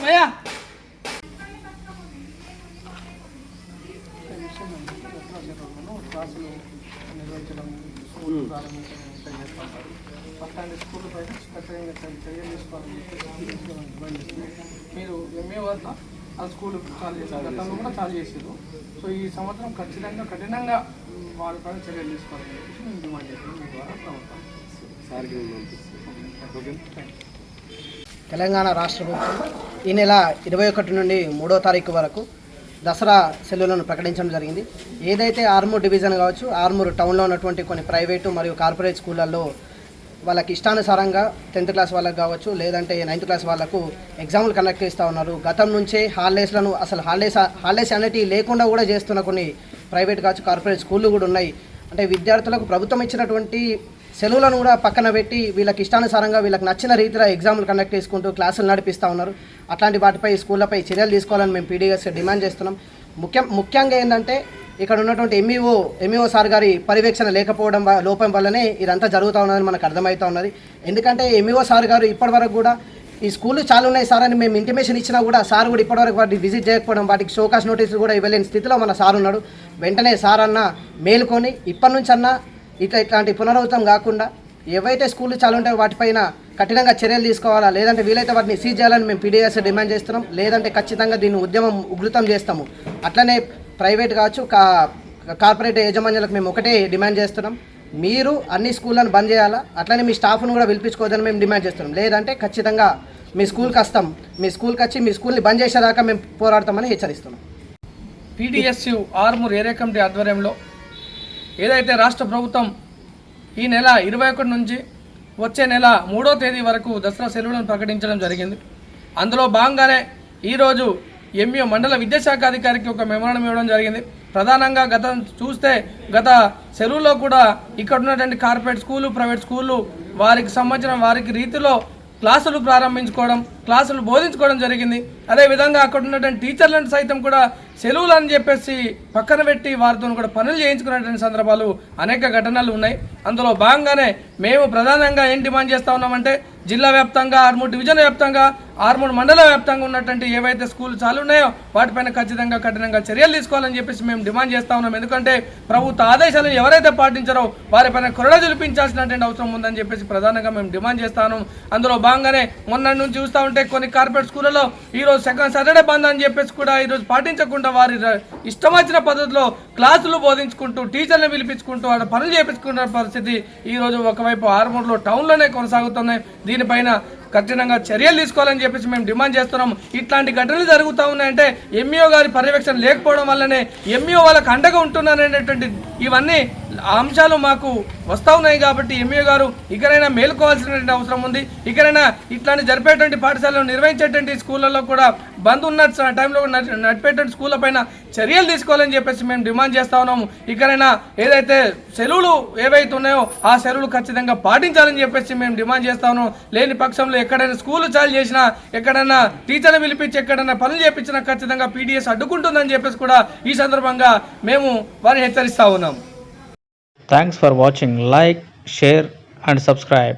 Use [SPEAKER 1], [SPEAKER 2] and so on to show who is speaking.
[SPEAKER 1] అయ్యా క్లాసులు నిర్వహించడం స్కూల్ ప్రారంభించడం చేస్తుంటారు. అట్లాంటి స్కూల్ పైన ఖచ్చితంగా చర్యలు తీసుకోవాలని చెప్పి మీరు ఎంఏ వద్ద ఆ స్కూల్ చాలు చేశారు, గతంలో కూడా చాలు చేసారు. సో ఈ సంవత్సరం ఖచ్చితంగా కఠినంగా వారి పైన చర్యలు తీసుకోవాలని చెప్పి మేము డిమాండ్ చేస్తున్నాం మీ ద్వారా ప్రభుత్వం.
[SPEAKER 2] తెలంగాణ రాష్ట్ర ప్రభుత్వం ఈ నెల 21 నుండి 3వ తారీఖు వరకు దసరా సెలవులను ప్రకటించడం జరిగింది. ఏదైతే ఆర్మూర్ డివిజన్ కావచ్చు, ఆర్మూర్ టౌన్లో ఉన్నటువంటి కొన్ని ప్రైవేటు మరియు కార్పొరేట్ స్కూళ్ళల్లో వాళ్ళకి ఇష్టానుసారంగా 10th క్లాస్ వాళ్ళకు కావచ్చు, లేదంటే 9th క్లాస్ వాళ్ళకు ఎగ్జామ్లు కండక్ట్ చేస్తూ ఉన్నారు. గతం నుంచే హాలిడేస్లను అసలు హాలిడేస్ అనేటివి లేకుండా కూడా చేస్తున్న కొన్ని ప్రైవేట్ కావచ్చు, కార్పొరేట్ స్కూళ్ళు కూడా ఉన్నాయి. అంటే విద్యార్థులకు ప్రభుత్వం ఇచ్చినటువంటి సెలవులను కూడా పక్కన పెట్టి వీళ్ళకి ఇష్టానుసారంగా వీళ్ళకి నచ్చిన రీతిలో ఎగ్జామ్లు కండక్ట్ చేసుకుంటూ క్లాసులు నడిపిస్తూ ఉన్నారు. అట్లాంటి వాటిపై స్కూళ్ళపై చర్యలు తీసుకోవాలని మేము పీడీఎస్ డిమాండ్ చేస్తున్నాం. ముఖ్యంగా ఏంటంటే ఇక్కడ ఉన్నటువంటి ఎంఈఓ సార్ గారి పర్యవేక్షణ లేకపోవడం లోపం వల్లనే ఇదంతా జరుగుతూ ఉన్నదని మనకు అర్థమవుతూ ఉన్నది. ఎందుకంటే ఎంఈఓ సార్ గారు ఇప్పటివరకు కూడా ఈ స్కూళ్ళు చాలా ఉన్నాయి సార్ అని మేము ఇంటిమేషన్ ఇచ్చినా కూడా సార్ కూడా ఇప్పటివరకు వాటికి విజిట్ చేయకపోవడం, వాటికి షోకాస్ నోటీసులు కూడా ఇవ్వలేని స్థితిలో మన సార్ ఉన్నాడు. వెంటనే సార్ అన్న మేలుకొని ఇప్పటి నుంచి అన్న ఇట్లాంటి పునరావృతం కాకుండా ఏవైతే స్కూళ్ళు చాలా ఉంటాయో వాటిపైన కఠినంగా చర్యలు తీసుకోవాలా, లేదంటే వీలైతే వాటిని సీజ్ చేయాలని మేము పీడీఎస్ డిమాండ్ చేస్తున్నాం. లేదంటే ఖచ్చితంగా దీన్ని ఉద్యమం ఉధృతం చేస్తాము. అట్లనే ప్రైవేట్ కావచ్చు, కార్పొరేట్ యాజమాన్యాలకు మేము ఒకటే డిమాండ్ చేస్తున్నాం, మీరు అన్ని స్కూళ్ళను బంద్ చేయాలా, అట్లనే మీ స్టాఫ్ను కూడా పిలిపించుకోవద్దని మేము డిమాండ్ చేస్తున్నాం. లేదంటే ఖచ్చితంగా మీ స్కూల్కి వస్తాం, మీ స్కూల్కి వచ్చి మీ స్కూల్ని బంద్ చేసేదాకా మేము పోరాడతామని హెచ్చరిస్తున్నాం.
[SPEAKER 1] పీడీఎస్యు ఆర్మూర్ ఏరియా కమిటీ ఆధ్వర్యంలో ఏదైతే రాష్ట్ర ప్రభుత్వం ఈ నెల 21 నుంచి వచ్చే నెల 3వ తేదీ వరకు దసరా సెలవులను ప్రకటించడం జరిగింది. అందులో భాగంగానే ఈరోజు ఎంఈఓ మండల విద్యాశాఖ అధికారికి ఒక మెమోరాండం ఇవ్వడం జరిగింది. ప్రధానంగా గత సెలవుల్లో కూడా ఇక్కడ ఉన్నటువంటి కార్పొరేట్ స్కూలు, ప్రైవేట్ స్కూళ్ళు వారికి సంబంధించిన వారికి రీతిలో క్లాసులు ప్రారంభించుకోవడం, క్లాసులు బోధించుకోవడం జరిగింది. అదేవిధంగా అక్కడ ఉన్నటువంటి టీచర్లను సైతం కూడా సెలవులు అని చెప్పేసి పక్కన పెట్టి వారితో కూడా పనులు చేయించుకునేటువంటి సందర్భాలు అనేక ఘటనలు ఉన్నాయి. అందులో భాగంగానే మేము ప్రధానంగా ఏం డిమాండ్ చేస్తూ ఉన్నామంటే జిల్లా వ్యాప్తంగా, ఆర్మూర్ డివిజన్ వ్యాప్తంగా, ఆర్మూర్ మండల వ్యాప్తంగా ఉన్నటువంటి ఏవైతే స్కూల్ చాలు ఉన్నాయో వాటిపైన ఖచ్చితంగా కఠినంగా చర్యలు తీసుకోవాలని చెప్పేసి మేము డిమాండ్ చేస్తూ ఉన్నాం. ఎందుకంటే ప్రభుత్వ ఆదేశాలను ఎవరైతే పాటించారో వారిపైన కొరడ చూపించాల్సినటువంటి అవసరం ఉందని చెప్పేసి ప్రధానంగా మేము డిమాండ్ చేస్తాను. అందులో భాగంగానే మొన్న నుంచి చూస్తూ ఉంటే కొన్ని కార్పొరేట్ స్కూళ్ళలో ఈరోజు సెకండ్ సాటర్డే బంద్ అని చెప్పేసి కూడా ఈరోజు పాటించకుండా వారి ఇష్టం వచ్చిన పద్ధతిలో క్లాసులు బోధించుకుంటూ టీచర్లను పిలిపించుకుంటూ వాళ్ళ పనులు చేయించుకున్న పరిస్థితి ఈరోజు ఒకవైపు ఆర్మూర్లో టౌన్లోనే కొనసాగుతున్నాయి. దీనిపైన కఠినంగా చర్యలు తీసుకోవాలని చెప్పేసి మేము డిమాండ్ చేస్తున్నాం. ఇట్లాంటి ఘటనలు జరుగుతూ ఉన్నాయంటే ఎంఈఓ గారి పర్యవేక్షణ లేకపోవడం వల్లనే, ఎంఈఓ వాళ్ళకి అండగా ఉంటున్నారనేటువంటి ఇవన్నీ అంశాలు మాకు వస్తూ ఉన్నాయి. కాబట్టి ఎంఈఓ గారు ఇకనైనా మేలుకోవాల్సినటువంటి అవసరం ఉంది. ఇకనైనా ఇట్లాంటి జరిపేటువంటి పాఠశాలను నిర్వహించేటువంటి స్కూళ్ళలో కూడా బంద్ ఉన్న టైంలో నడిపేటువంటి స్కూళ్ళ పైన చర్యలు తీసుకోవాలని చెప్పేసి మేము డిమాండ్ చేస్తూ ఉన్నాము. ఇకనైనా ఏదైతే సెలవులు ఏవైతే ఉన్నాయో ఆ సెలవులు ఖచ్చితంగా పాటించాలని చెప్పేసి మేము డిమాండ్ చేస్తా ఉన్నాం. లేని పక్షంలో ఎక్కడైనా స్కూల్ చాలు చేసినా, ఎక్కడైనా టీచర్ని పిలిపించి ఎక్కడైనా పనులు చేయించినా ఖచ్చితంగా పీడీఎస్ అడ్డుకుంటుందని చెప్పేసి కూడా ఈ సందర్భంగా మేము వారిని హెచ్చరిస్తా ఉన్నాం.
[SPEAKER 3] Thanks for watching. Like, share and subscribe.